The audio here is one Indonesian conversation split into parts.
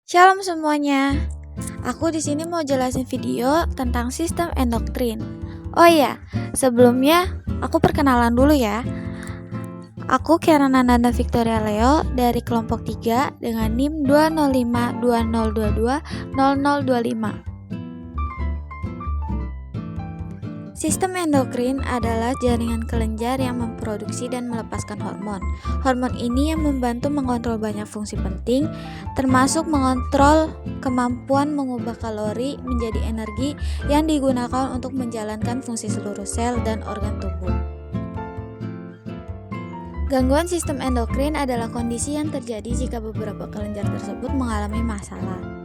Shalom semuanya. Aku di sini mau jelasin video tentang sistem endokrin. Oh iya, sebelumnya aku perkenalan dulu ya. Aku Kiara Nanda Victoria Leo dari kelompok 3 dengan NIM 20520220025. Sistem endokrin adalah jaringan kelenjar yang memproduksi dan melepaskan hormon. Hormon ini yang membantu mengontrol banyak fungsi penting, termasuk mengontrol kemampuan mengubah kalori menjadi energi yang digunakan untuk menjalankan fungsi seluruh sel dan organ tubuh. Gangguan sistem endokrin adalah kondisi yang terjadi jika beberapa kelenjar tersebut mengalami masalah.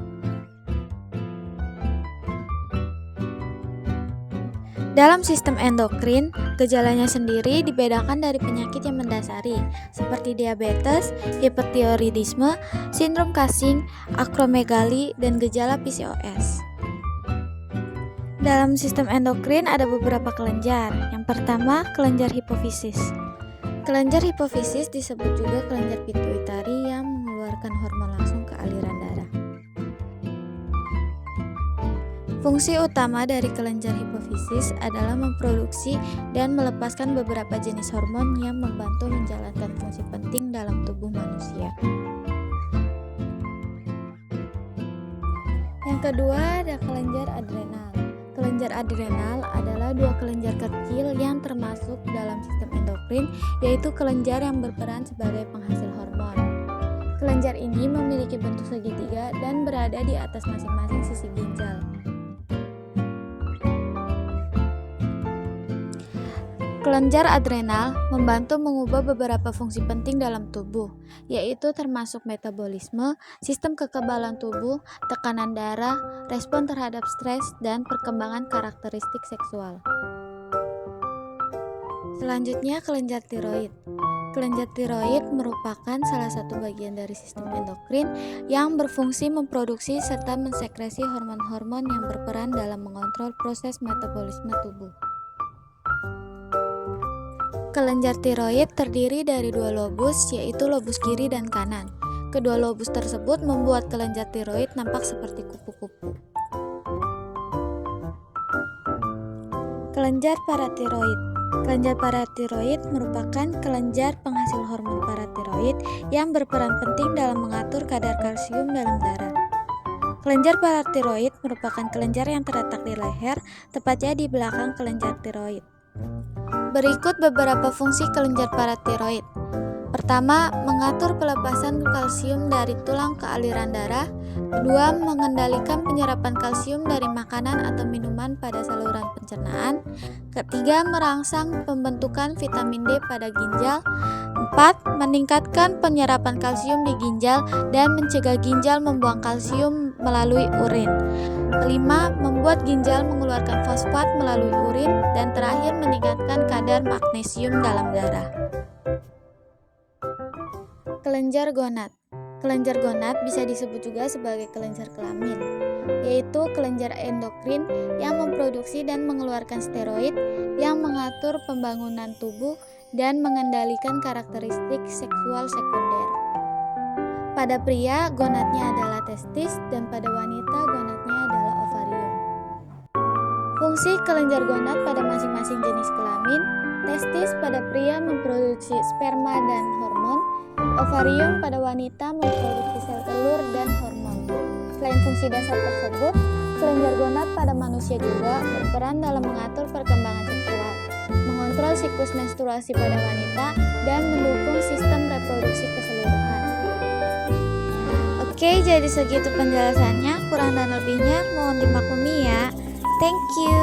Dalam sistem endokrin, gejalanya sendiri dibedakan dari penyakit yang mendasari, seperti diabetes, hipertiroidisme, sindrom Cushing, akromegali, dan gejala PCOS. Dalam sistem endokrin ada beberapa kelenjar. Yang pertama, kelenjar hipofisis. Kelenjar hipofisis disebut juga kelenjar pituitari yang mengeluarkan hormon langsung ke aliran darah. Fungsi utama dari kelenjar hipofisis adalah memproduksi dan melepaskan beberapa jenis hormon yang membantu menjalankan fungsi penting dalam tubuh manusia. Yang kedua ada kelenjar adrenal. Kelenjar adrenal adalah dua kelenjar kecil yang termasuk dalam sistem endokrin, yaitu kelenjar yang berperan sebagai penghasil hormon. Kelenjar ini memiliki bentuk segitiga dan berada di atas masing-masing sisi ginjal. Kelenjar adrenal membantu mengubah beberapa fungsi penting dalam tubuh, yaitu termasuk metabolisme, sistem kekebalan tubuh, tekanan darah, respon terhadap stres, dan perkembangan karakteristik seksual. Selanjutnya, kelenjar tiroid. Kelenjar tiroid merupakan salah satu bagian dari sistem endokrin yang berfungsi memproduksi serta mensekresi hormon-hormon yang berperan dalam mengontrol proses metabolisme tubuh. Kelenjar tiroid terdiri dari dua lobus, yaitu lobus kiri dan kanan. Kedua lobus tersebut membuat kelenjar tiroid nampak seperti kupu-kupu. Kelenjar paratiroid. Kelenjar paratiroid merupakan kelenjar penghasil hormon paratiroid yang berperan penting dalam mengatur kadar kalsium dalam darah. Kelenjar paratiroid merupakan kelenjar yang terletak di leher, tepatnya di belakang kelenjar tiroid. Berikut beberapa fungsi kelenjar paratiroid. Pertama, mengatur pelepasan kalsium dari tulang ke aliran darah. Kedua, mengendalikan penyerapan kalsium dari makanan atau minuman pada saluran pencernaan. Ketiga, merangsang pembentukan vitamin D pada ginjal. 4. Meningkatkan penyerapan kalsium di ginjal dan mencegah ginjal membuang kalsium melalui urin. 5. Membuat ginjal mengeluarkan fosfat melalui urin. Dan terakhir, meningkatkan kadar magnesium dalam darah. Kelenjar gonad. Kelenjar gonad bisa disebut juga sebagai kelenjar kelamin, yaitu kelenjar endokrin yang memproduksi dan mengeluarkan steroid yang mengatur pembangunan tubuh dan mengendalikan karakteristik seksual sekunder. Pada pria, gonadnya adalah testis dan pada wanita gonadnya adalah ovarium. Fungsi kelenjar gonad pada masing-masing jenis kelamin: testis pada pria memproduksi sperma dan hormon, ovarium pada wanita memproduksi sel telur dan hormon. Selain fungsi dasar tersebut, kelenjar gonad pada manusia juga berperan dalam mengatur perkembangan seksual, mengontrol siklus menstruasi pada wanita, dan mendukung sistem reproduksi keseluruhan. Oke, jadi segitu penjelasannya. Kurang dan lebihnya mohon dimaklumi ya. Thank you.